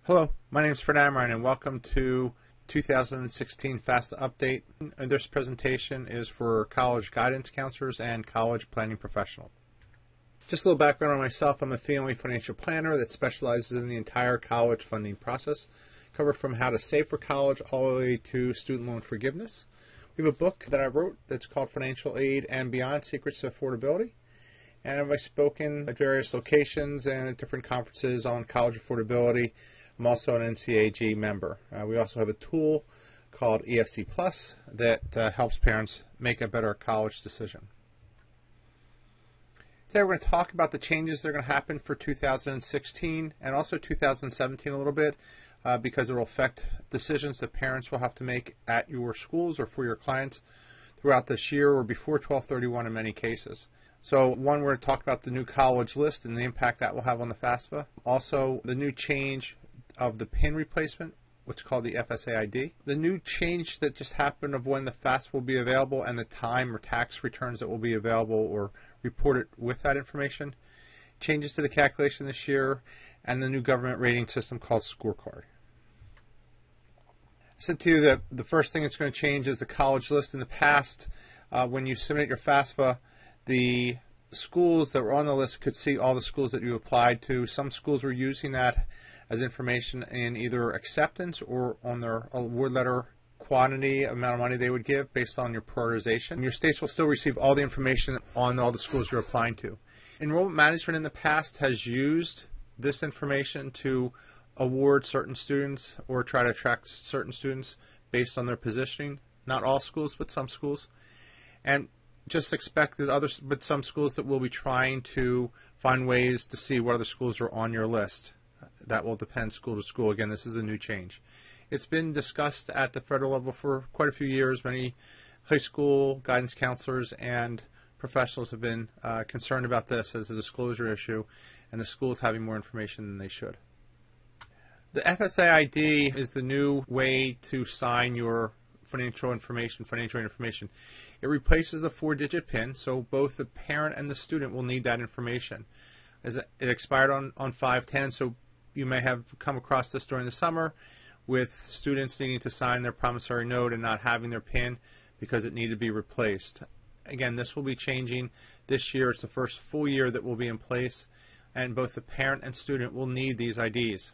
Hello, my name is Fred Amrine and welcome to 2016 FAFSA Update. And this presentation is for college guidance counselors and college planning professionals. Just a little background on myself. I'm a family financial planner that specializes in the entire college funding process, covered from how to save for college all the way to student loan forgiveness. We have a book that I wrote that's called Financial Aid and Beyond: Secrets to Affordability. And I've spoken at various locations and at different conferences on college affordability. I'm also an NCAG member. We also have a tool called EFC Plus that helps parents make a better college decision. Today we're going to talk about the changes that are going to happen for 2016 and also 2017 a little bit because it will affect decisions that parents will have to make at your schools or for your clients throughout this year or before 12/31 in many cases. So one, we're going to talk about the new college list and the impact that will have on the FAFSA. Also, the new change of the PIN replacement, what's called the FSA ID. The new change that just happened of when the FAFSA will be available and the time or tax returns that will be available or reported with that information. Changes to the calculation this year and the new government rating system called Scorecard. I said to you that the first thing that's going to change is the college list. In the past, when you submit your FAFSA, the schools that were on the list could see all the schools that you applied to. Some schools were using that as information in either acceptance or on their award letter quantity, amount of money they would give based on your prioritization. Your states will still receive all the information on all the schools you're applying to. Enrollment management in the past has used this information to award certain students or try to attract certain students based on their positioning. Not all schools, but some schools. And just expect that but some schools that will be trying to find ways to see what other schools are on your list. That will depend school to school. Again, this is a new change. It's been discussed at the federal level for quite a few years. Many high school guidance counselors and professionals have been concerned about this as a disclosure issue, and the schools having more information than they should. The FSA ID is the new way to sign your financial information. It replaces the 4-digit PIN, so both the parent and the student will need that information. As it expired on 5/10, so you may have come across this during the summer with students needing to sign their promissory note and not having their PIN because it needed to be replaced. Again, this will be changing this year. It's the first full year that will be in place, and both the parent and student will need these IDs.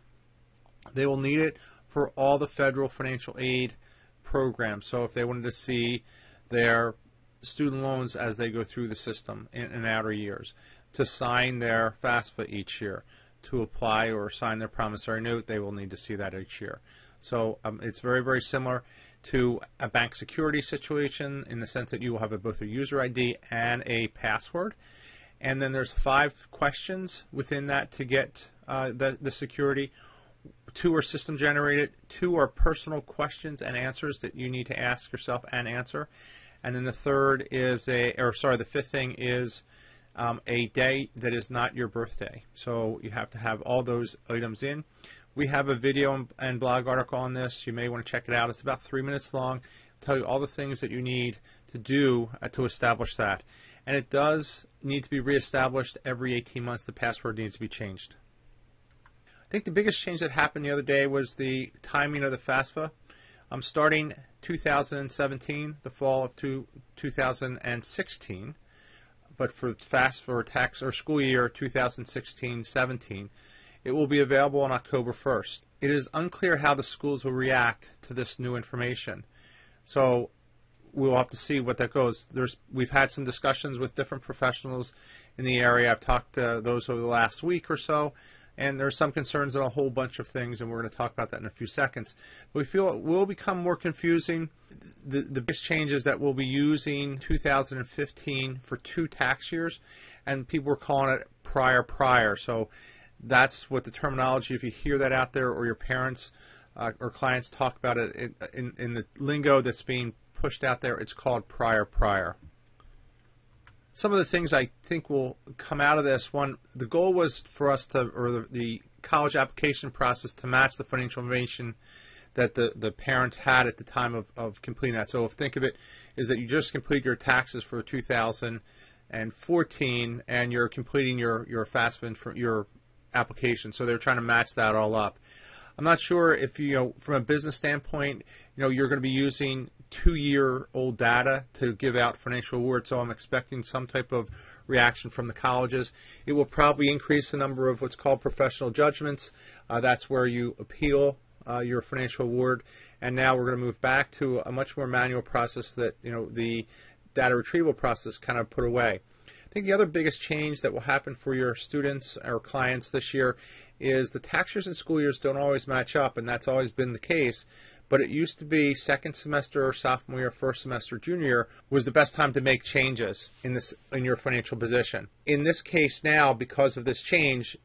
They will need it for all the federal financial aid programs. So if they wanted to see their student loans as they go through the system in outer years, to sign their FAFSA each year, to apply or sign their promissory note, they will need to see that each year. So it's very, very similar to a bank security situation in the sense that you will have both a user ID and a password. And then there's 5 questions within that to get the security. 2 are system generated, 2 are personal questions and answers that you need to ask yourself and answer. And then the fifth thing is a day that is not your birthday. So you have to have all those items in. We have a video and blog article on this. You may want to check it out. It's about 3 minutes long. It'll tell you all the things that you need to do to establish that. And it does need to be reestablished every 18 months. The password needs to be changed. I think the biggest change that happened the other day was the timing of the FAFSA. Starting 2017, the fall of 2016, but for FAFSA tax or school year 2016-17, it will be available on October 1st. It is unclear how the schools will react to this new information. So we'll have to see what that goes. We've had some discussions with different professionals in the area. I've talked to those over the last week or so. And there are some concerns on a whole bunch of things, and we're going to talk about that in a few seconds. But we feel it will become more confusing. The biggest change is that we'll be using 2015 for 2 tax years, and people are calling it prior. So that's what the terminology, if you hear that out there or your parents or clients talk about it in the lingo that's being pushed out there, it's called prior. Some of the things I think will come out of this, one, the goal was for us the college application process to match the financial information that the parents had at the time of completing that. So think of it is that you just complete your taxes for 2014 and you're completing your FAFSA for your application. So they're trying to match that all up. I'm not sure if, from a business standpoint, you're going to be using 2-year-old data to give out financial awards, so I'm expecting some type of reaction from the colleges. It will probably increase the number of what's called professional judgments. That's where you appeal your financial award, and now we're going to move back to a much more manual process that, the data retrieval process kind of put away. I think the other biggest change that will happen for your students or clients this year is the tax years and school years don't always match up, and that's always been the case. But it used to be second semester, sophomore year, first semester, junior year was the best time to make changes in your financial position. In this case now, because of this change,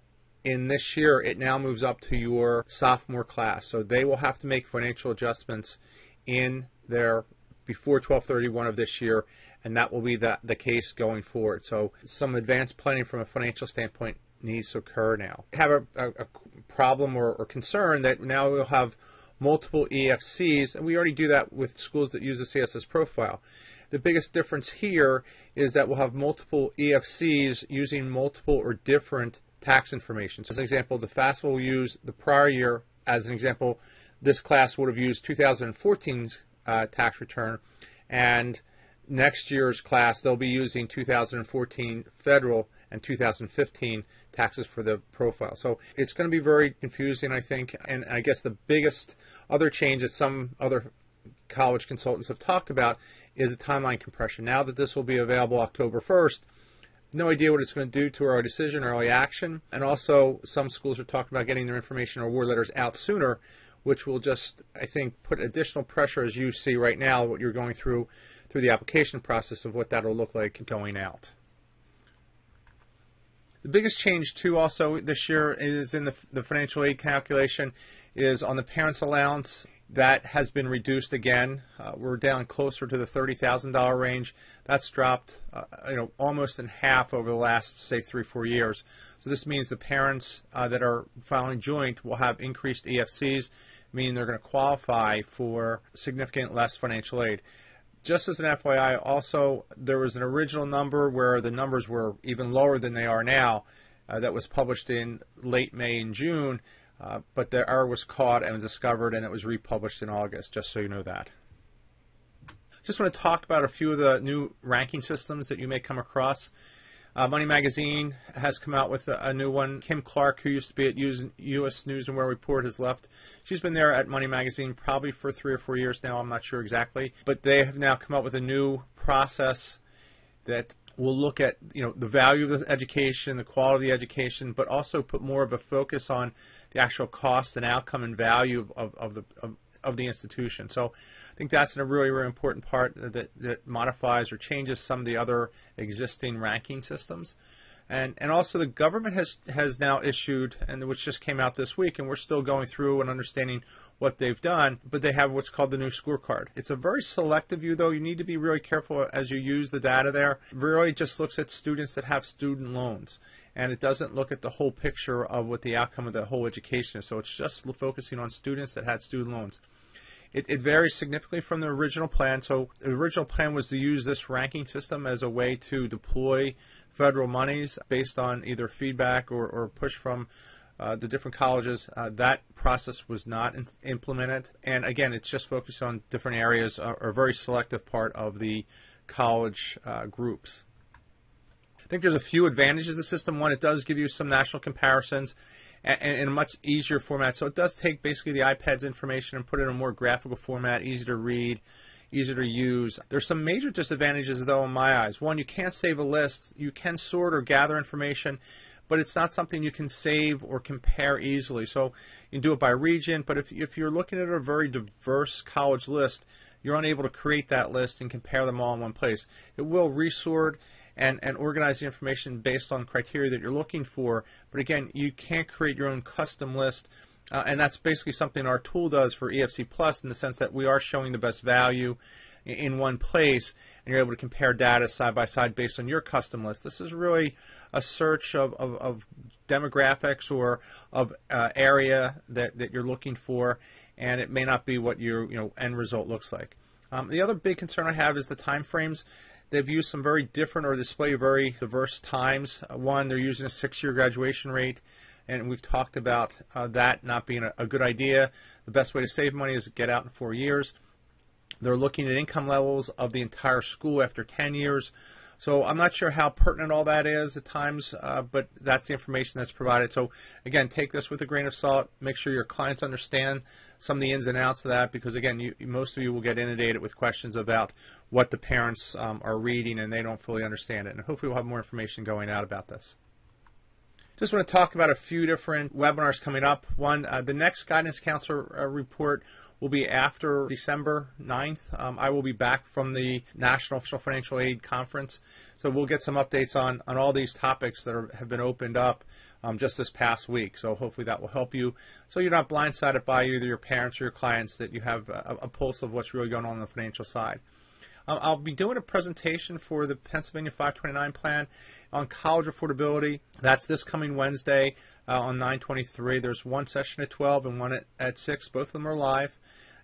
in this year, it now moves up to your sophomore class. So they will have to make financial adjustments in their before 12/31 of this year, and that will be the case going forward. So some advanced planning from a financial standpoint needs to occur now. Have a problem or concern that now we'll have multiple EFCs, and we already do that with schools that use the CSS profile. The biggest difference here is that we'll have multiple EFCs using multiple or different tax information. So as an example, the FAFSA will use the prior year. As an example, this class would have used 2014's tax return, and next year's class, they'll be using 2014 federal and 2015 taxes for the profile. So it's going to be very confusing, I think. And I guess the biggest other change that some other college consultants have talked about is the timeline compression. Now that this will be available October 1st, no idea what it's going to do to our decision, early action. And also, some schools are talking about getting their information or award letters out sooner, which will just, I think, put additional pressure, as you see right now, what you're going through the application process of what that'll look like going out. The biggest change, too, also this year is in the financial aid calculation is on the parents' allowance. That has been reduced again. We're down closer to the $30,000 range. That's dropped, almost in half over the last, say, 3-4 years. So this means the parents that are filing joint will have increased EFCs, meaning they're going to qualify for significant less financial aid. Just as an FYI, also, there was an original number where the numbers were even lower than they are now that was published in late May and June, but the error was caught and was discovered, and it was republished in August, just so you know that. Just want to talk about a few of the new ranking systems that you may come across. Money Magazine has come out with a new one. Kim Clark, who used to be at U.S. News and World Report, has left. She's been there at Money Magazine probably for 3 or 4 years now. I'm not sure exactly. But they have now come up with a new process that will look at the value of the education, the quality of the education, but also put more of a focus on the actual cost and outcome and value of the institution. So I think that's a really, really important part that modifies or changes some of the other existing ranking systems. And also the government has now issued, and which just came out this week, and we're still going through and understanding what they've done, but they have what's called the new scorecard. It's a very selective view, though. You need to be really careful as you use the data there. It really just looks at students that have student loans, and it doesn't look at the whole picture of what the outcome of the whole education is. So it's just focusing on students that had student loans. It varies significantly from the original plan. So the original plan was to use this ranking system as a way to deploy federal monies based on either feedback or push from the different colleges. That process was not implemented. And again, it's just focused on different areas, or a very selective part of the college groups. I think there's a few advantages of the system. One, it does give you some national comparisons and in a much easier format. So it does take basically the iPad's information and put it in a more graphical format, easy to read, easier to use. There's some major disadvantages, though, in my eyes. One, you can't save a list. You can sort or gather information, but it's not something you can save or compare easily. So you can do it by region, but if you're looking at a very diverse college list, you're unable to create that list and compare them all in one place. It will resort and organize the information based on criteria that you're looking for. But again, you can't create your own custom list. And that's basically something our tool does for EFC Plus, in the sense that we are showing the best value in one place, and you're able to compare data side by side based on your custom list. This is really a search of demographics or of area that you're looking for, and it may not be what your end result looks like. The other big concern I have is the time frames. They've used some very different or display very diverse times. One, they're using a 6-year graduation rate. and we've talked about that not being a good idea. The best way to save money is to get out in 4 years. They're looking at income levels of the entire school after 10 years. So I'm not sure how pertinent all that is at times, but that's the information that's provided. So again, take this with a grain of salt. Make sure your clients understand some of the ins and outs of that, because again, most of you will get inundated with questions about what the parents are reading and they don't fully understand it. And hopefully we'll have more information going out about this. Just want to talk about a few different webinars coming up. One, the next guidance counselor report will be after December 9th. I will be back from the National Financial Aid Conference, so we'll get some updates on all these topics that have been opened up just this past week. So hopefully that will help you, so you're not blindsided by either your parents or your clients, that you have a pulse of what's really going on the financial side. I'll be doing a presentation for the Pennsylvania 529 plan on college affordability. That's this coming Wednesday on 9/23. There's one session at 12 and one at 6. Both of them are live.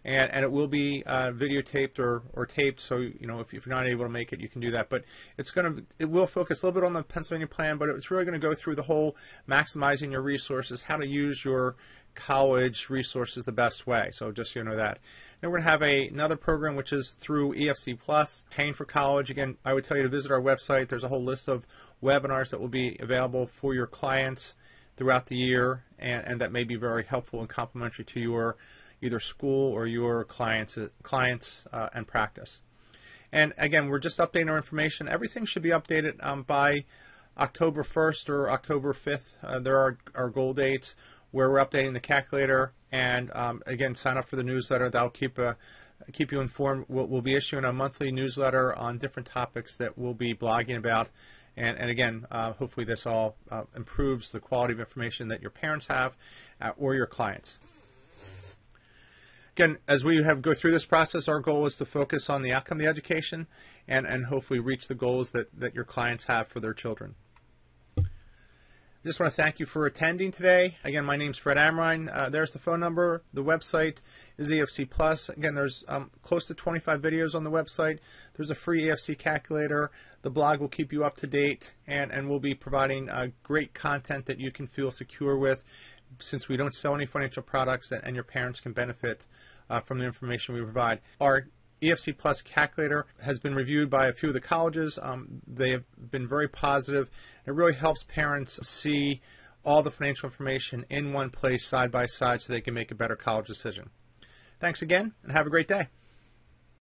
And it will be videotaped or taped, so if you're not able to make it, you can do that. But it will focus a little bit on the Pennsylvania plan, but it's really going to go through the whole maximizing your resources, how to use your college resources the best way. So just so you know that. Then we're going to have another program which is through EFC Plus, paying for college. Again, I would tell you to visit our website. There's a whole list of webinars that will be available for your clients throughout the year, and that may be very helpful and complementary to your either school or your clients and practice. And again, we're just updating our information. Everything should be updated by October 1st or October 5th. There are our goal dates where we're updating the calculator. And again, sign up for the newsletter. That'll keep you informed. We'll be issuing a monthly newsletter on different topics that we'll be blogging about. And again, hopefully this all improves the quality of information that your parents have or your clients. Again, as we go through this process, our goal is to focus on the outcome of the education and hopefully reach the goals that your clients have for their children. I just want to thank you for attending today. Again, my name's Fred Amrine. There's the phone number. The website is EFC Plus. Again, there's close to 25 videos on the website. There's a free EFC calculator. The blog will keep you up to date, and we'll be providing great content that you can feel secure with, since we don't sell any financial products, and your parents can benefit from the information we provide. Our EFC Plus calculator has been reviewed by a few of the colleges. They have been very positive. It really helps parents see all the financial information in one place, side by side, so they can make a better college decision. Thanks again, and have a great day.